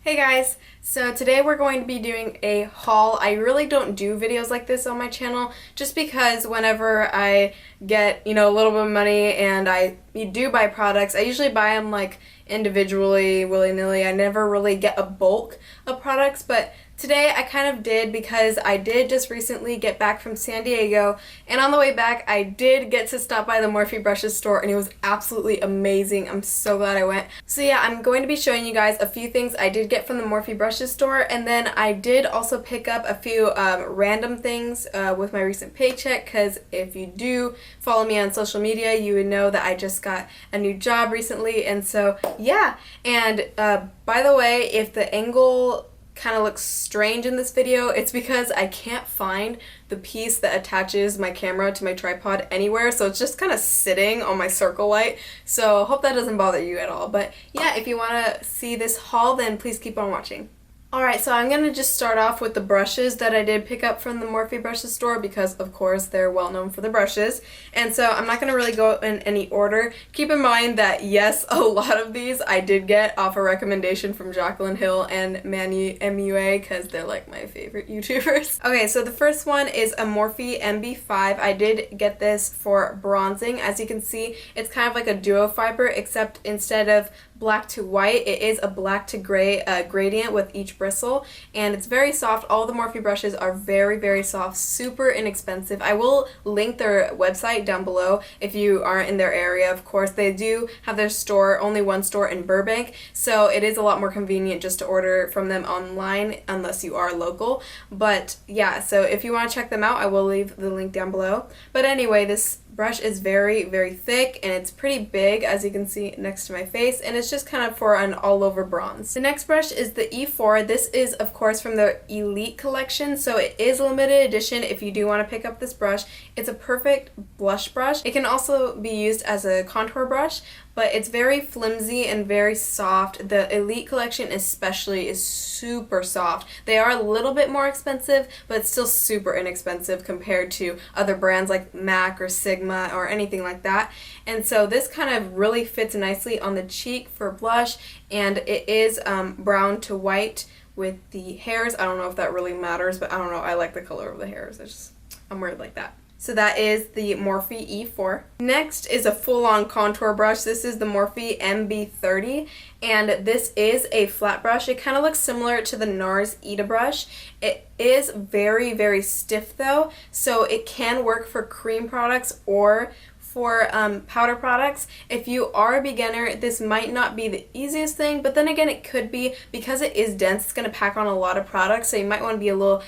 Hey guys, so today we're going to be doing a haul. I really don't do videos like this on my channel just because whenever I get, a little bit of money and I do buy products, I usually buy them like individually, willy-nilly. I never really get a bulk of products, but today I kind of did because I did just recently get back from San Diego, and on the way back I did get to stop by the Morphe Brushes store and it was absolutely amazing. I'm so glad I went. So yeah, I'm going to be showing you guys a few things I did get from the Morphe Brushes store, and then I did also pick up a few random things with my recent paycheck, because if you do follow me on social media you would know that I just got a new job recently, and so yeah. And by the way, if the angle kind of looks strange in this video, it's because I can't find the piece that attaches my camera to my tripod anywhere, so it's just kind of sitting on my circle light, so hope that doesn't bother you at all. But yeah, if you want to see this haul, then please keep on watching. Alright, so I'm going to just start off with the brushes that I did pick up from the Morphe Brushes store because, of course, they're well known for the brushes. And so I'm not going to really go in any order. Keep in mind that, yes, a lot of these I did get off a recommendation from Jaclyn Hill and MUA because they're like my favorite YouTubers. Okay, so the first one is a Morphe MB5. I did get this for bronzing. As you can see, it's kind of like a duo fiber, except instead of black to white, it is a black to gray gradient with each bristle, and it's very soft. All the Morphe brushes are very, very soft, super inexpensive. I will link their website down below if you aren't in their area. Of course, they do have their store, only one store in Burbank, so it is a lot more convenient just to order from them online unless you are local. But yeah, so if you want to check them out, I will leave the link down below. But anyway, this brush is very, very thick and it's pretty big, as you can see next to my face, and it's just kind of for an all-over bronze. The next brush is the E4. This is, of course, from the Elite collection, so it is limited edition if you do want to pick up this brush. It's a perfect blush brush. It can also be used as a contour brush, but it's very flimsy and very soft. The Elite collection especially is super soft. They are a little bit more expensive, but it's still super inexpensive compared to other brands like MAC or Sigma or anything like that. And so this kind of really fits nicely on the cheek for blush, and it is brown to white with the hairs. I don't know if that really matters, but I don't know. I like the color of the hairs. I'm weird like that. So that is the Morphe E4. Next is a full-on contour brush. This is the Morphe MB30, and this is a flat brush. It kind of looks similar to the NARS Ita brush. It is very, very stiff though, so it can work for cream products or for powder products. If you are a beginner, this might not be the easiest thing, but then again it could be, because it is dense. It's going to pack on a lot of products, so you might want to be a little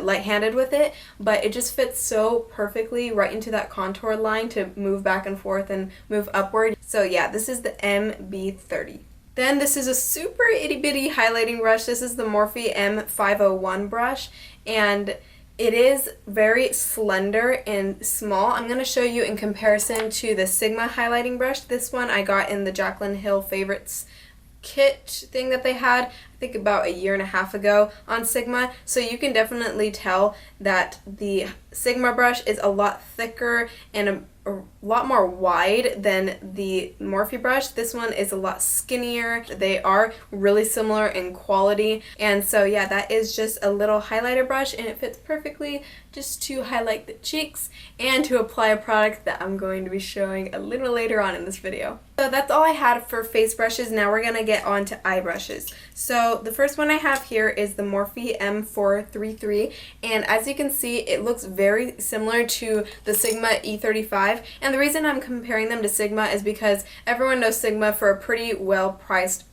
light-handed with it, but it just fits so perfectly right into that contour line to move back and forth and move upward. So yeah, this is the MB30. Then this is a super itty-bitty highlighting brush. This is the Morphe M501 brush, and it is very slender and small. I'm going to show you in comparison to the Sigma highlighting brush. This one I got in the Jaclyn Hill Favorites kit thing that they had, I think about a year and a half ago on Sigma. So you can definitely tell that the Sigma brush is a lot thicker and a lot more wide than the Morphe brush. This one is a lot skinnier. They are really similar in quality, and so yeah, that is just a little highlighter brush, and it fits perfectly just to highlight the cheeks and to apply a product that I'm going to be showing a little later on in this video. So that's all I had for face brushes. Now we're gonna get on to eye brushes. So the first one I have here is the Morphe M433, and as you can see, it looks very similar to the Sigma E35, and the reason I'm comparing them to Sigma is because everyone knows Sigma for a pretty well priced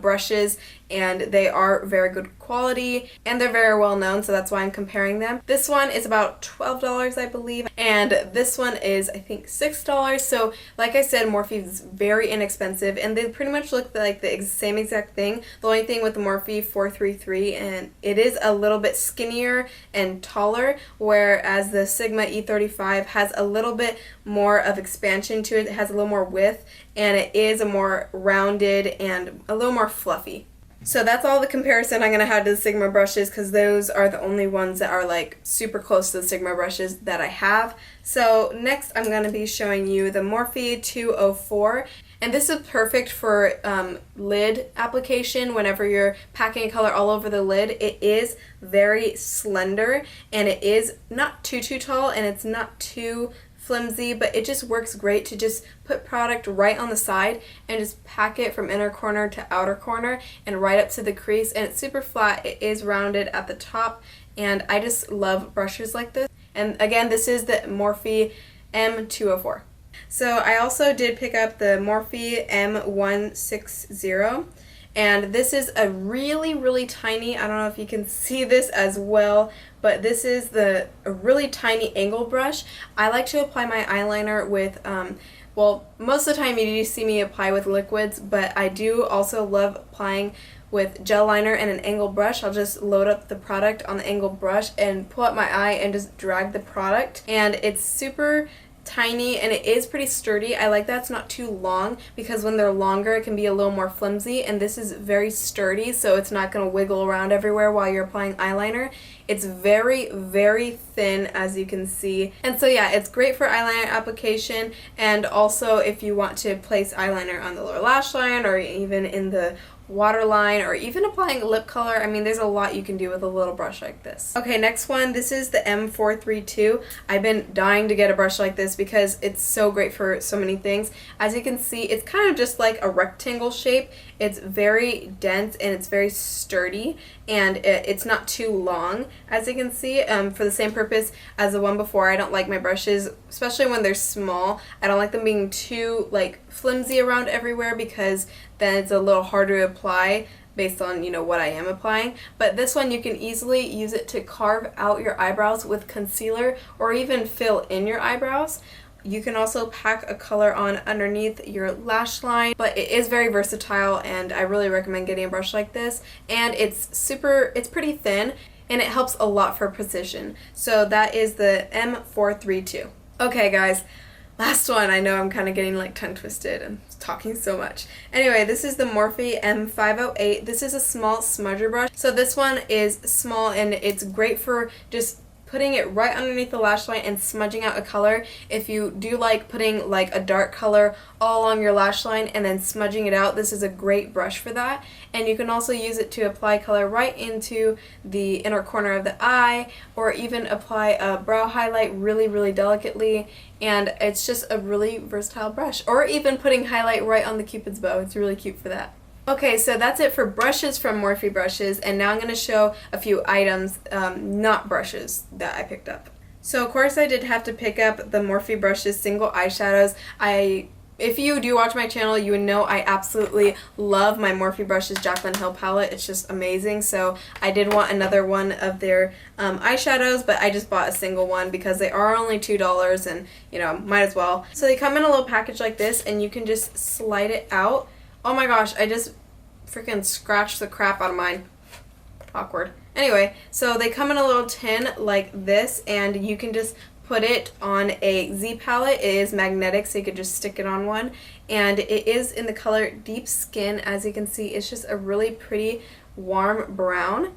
brushes, and they are very good quality and they're very well known, so that's why I'm comparing them. This one is about $12, I believe, and this one is, I think, $6. So like I said, Morphe is very inexpensive and they pretty much look like the same exact thing. The only thing with the Morphe 433, and it is a little bit skinnier and taller, whereas the Sigma E35 has a little bit more of expansion to it. It has a little more width, and it is a more rounded and a little more fluffy. So that's all the comparison I'm going to have to the Sigma brushes, because those are the only ones that are like super close to the Sigma brushes that I have. So next I'm going to be showing you the Morphe 204, And this is perfect for lid application whenever you're packing a color all over the lid. It is very slender and it is not too tall and it's not too flimsy, but it just works great to just put product right on the side and just pack it from inner corner to outer corner and right up to the crease, and it's super flat. It is rounded at the top, and I just love brushes like this. And again, this is the Morphe M204. So I also did pick up the Morphe M160, and this is a really tiny, I don't know if you can see this as well, but this is a really tiny angle brush. I like to apply my eyeliner with, well, most of the time you do see me apply with liquids, but I do also love applying with gel liner and an angle brush. I'll just load up the product on the angle brush and pull up my eye and just drag the product, and it's super tiny and it is pretty sturdy. I like that it's not too long because when they're longer it can be a little more flimsy, and this is very sturdy, so it's not going to wiggle around everywhere while you're applying eyeliner. It's very thin, as you can see, and so yeah, it's great for eyeliner application, and also if you want to place eyeliner on the lower lash line or even in the waterline or even applying lip color. I mean, there's a lot you can do with a little brush like this. Okay, next one, this is the M432. I've been dying to get a brush like this because it's so great for so many things. As you can see, it's kind of just like a rectangle shape. It's very dense and it's very sturdy, and it's not too long, as you can see. For the same purpose as the one before, I don't like my brushes, especially when they're small, I don't like them being too like flimsy around everywhere because then it's a little harder to apply based on, you know, what I am applying. But this one, you can easily use it to carve out your eyebrows with concealer or even fill in your eyebrows. You can also pack a color on underneath your lash line, but it is very versatile and I really recommend getting a brush like this. And it's pretty thin and it helps a lot for precision. So that is the M432. Okay guys, last one. I know I'm kind of getting like tongue twisted and talking so much. Anyway, this is the Morphe M508. This is a small smudger brush. So this one is small and it's great for just putting it right underneath the lash line and smudging out a color. If you do like putting like a dark color all along your lash line and then smudging it out, this is a great brush for that. And you can also use it to apply color right into the inner corner of the eye, or even apply a brow highlight really delicately. And it's just a really versatile brush, or even putting highlight right on the Cupid's bow. It's really cute for that. Okay, so that's it for brushes from Morphe Brushes, and now I'm going to show a few items, not brushes, that I picked up. So of course I did have to pick up the Morphe Brushes single eyeshadows. If you do watch my channel, you would know I absolutely love my Morphe Brushes Jaclyn Hill palette. It's just amazing, so I did want another one of their eyeshadows, but I just bought a single one because they are only $2 and, you know, might as well. So they come in a little package like this, and you can just slide it out. Oh my gosh, I just freaking scratched the crap out of mine. Awkward. Anyway, so they come in a little tin like this, and you can just put it on a Z palette. It is magnetic, so you could just stick it on one. And it is in the color Deep Skin. As you can see, it's just a really pretty warm brown.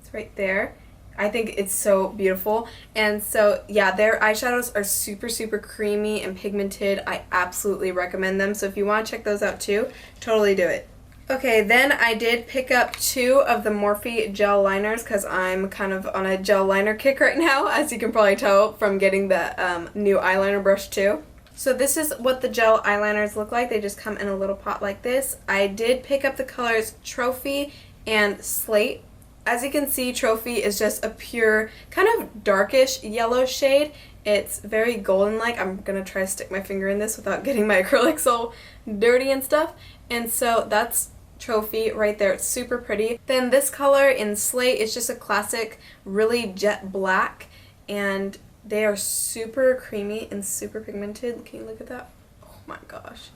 It's right there. I think it's so beautiful. And so yeah, their eyeshadows are super creamy and pigmented. I absolutely recommend them. So if you want to check those out too, totally do it. Okay, then I did pick up 2 of the Morphe gel liners because I'm kind of on a gel liner kick right now, as you can probably tell from getting the new eyeliner brush too. So this is what the gel eyeliners look like. They just come in a little pot like this. I did pick up the colors Trophy and Slate. As you can see, Trophy is just a pure, kind of darkish yellow shade. It's very golden-like. I'm going to try to stick my finger in this without getting my acrylics all dirty and stuff. And so that's Trophy right there. It's super pretty. Then this color in Slate is just a classic, really jet black, and they are super creamy and super pigmented. Can you look at that? Oh my gosh.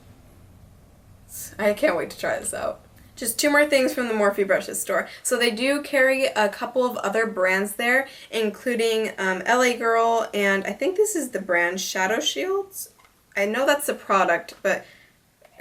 I can't wait to try this out. Just 2 more things from the Morphe Brushes store. So they do carry a couple of other brands there, including LA Girl, and I think this is the brand Shadow Shields. I know that's the product, but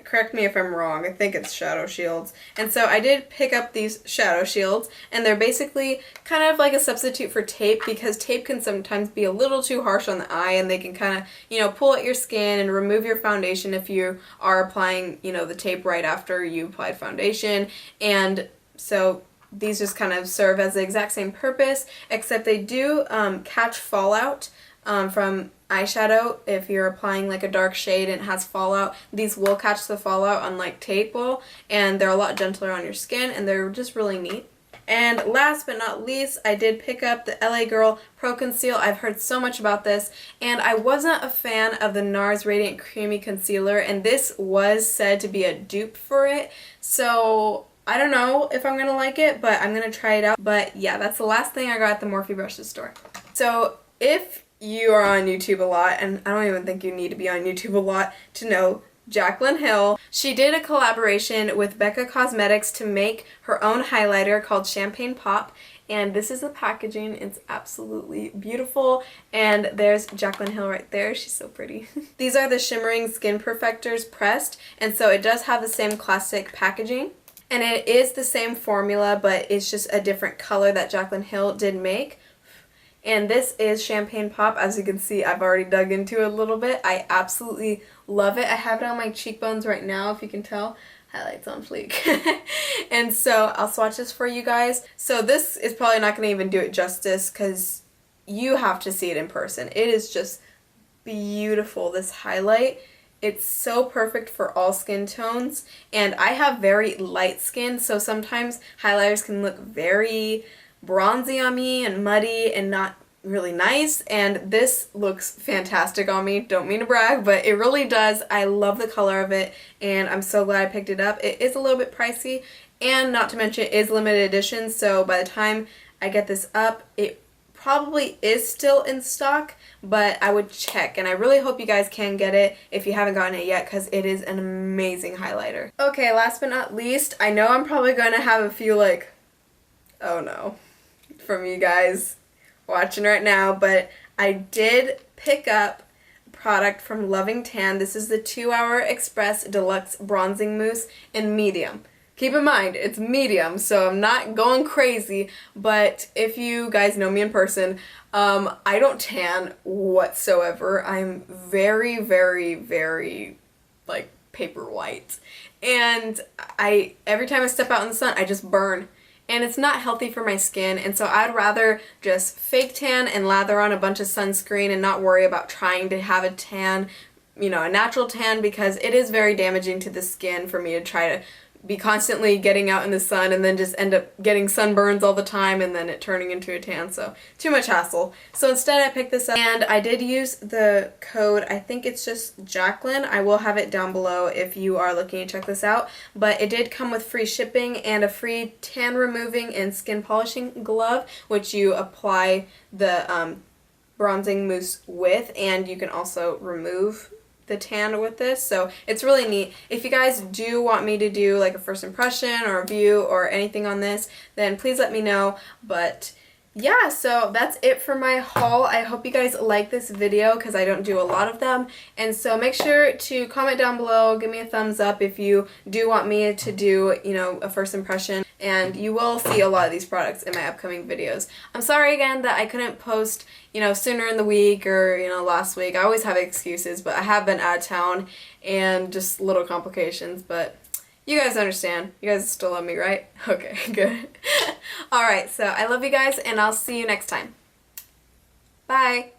correct me if I'm wrong, I think it's shadow shields. And so I did pick up these shadow shields, and they're basically kind of like a substitute for tape, because tape can sometimes be a little too harsh on the eye, and they can kind of, you know, pull at your skin and remove your foundation if you are applying, you know, the tape right after you applied foundation. And so these just kind of serve as the exact same purpose, except they do catch fallout from eyeshadow. If you're applying like a dark shade and it has fallout, these will catch the fallout unlike tape will, and they're a lot gentler on your skin, and they're just really neat. And last but not least, I did pick up the LA Girl Pro Conceal. I've heard so much about this, and I wasn't a fan of the NARS Radiant Creamy Concealer, and this was said to be a dupe for it, so I don't know if I'm going to like it, but I'm going to try it out. But yeah, that's the last thing I got at the Morphe Brushes store. So if you are on YouTube a lot, and I don't even think you need to be on YouTube a lot to know Jaclyn Hill. She did a collaboration with BECCA Cosmetics to make her own highlighter called Champagne Pop, and this is the packaging. It's absolutely beautiful, and there's Jaclyn Hill right there. She's so pretty. These are the Shimmering Skin Perfectors pressed, and so it does have the same classic packaging. And it is the same formula, but it's just a different color that Jaclyn Hill did make. And this is Champagne Pop. As you can see, I've already dug into it a little bit. I absolutely love it. I have it on my cheekbones right now, if you can tell. Highlights on fleek. And so I'll swatch this for you guys. So this is probably not going to even do it justice, because you have to see it in person. It is just beautiful, this highlight. It's so perfect for all skin tones, and I have very light skin, so sometimes highlighters can look very bronzy on me and muddy and not really nice, and this looks fantastic on me. Don't mean to brag, but it really does. I love the color of it, and I'm so glad I picked it up. It is a little bit pricey, and not to mention it is limited edition, so by the time I get this up, it probably is still in stock, but I would check, and I really hope you guys can get it if you haven't gotten it yet, because it is an amazing highlighter. Okay, last but not least, I know I'm probably going to have a few like, oh no, from you guys watching right now, but I did pick up a product from Loving Tan. This is the 2 Hour Express Deluxe Bronzing Mousse in medium. Keep in mind, it's medium, so I'm not going crazy, but if you guys know me in person, I don't tan whatsoever. I'm very, very, very, like, paper white. And every time I step out in the sun, I just burn. And it's not healthy for my skin, and so I'd rather just fake tan and lather on a bunch of sunscreen and not worry about trying to have a tan, you know, a natural tan, because it is very damaging to the skin for me to try to be constantly getting out in the sun and then just end up getting sunburns all the time and then it turning into a tan, so too much hassle. So instead I picked this up, and I did use the code, I think it's just Jaclyn. I will have it down below if you are looking to check this out, but it did come with free shipping and a free tan removing and skin polishing glove, which you apply the bronzing mousse with, and you can also remove the tan with this, so it's really neat. If you guys do want me to do like a first impression or review or anything on this, then please let me know. But yeah, so that's it for my haul. I hope you guys like this video, because I don't do a lot of them, and so make sure to comment down below, give me a thumbs up if you do want me to do, you know, a first impression, and you will see a lot of these products in my upcoming videos. I'm sorry again that I couldn't post, you know, sooner in the week or, you know, last week. I always have excuses, but I have been out of town and just little complications, but you guys understand. You guys still love me, right? Okay, good. Alright, so I love you guys, and I'll see you next time. Bye!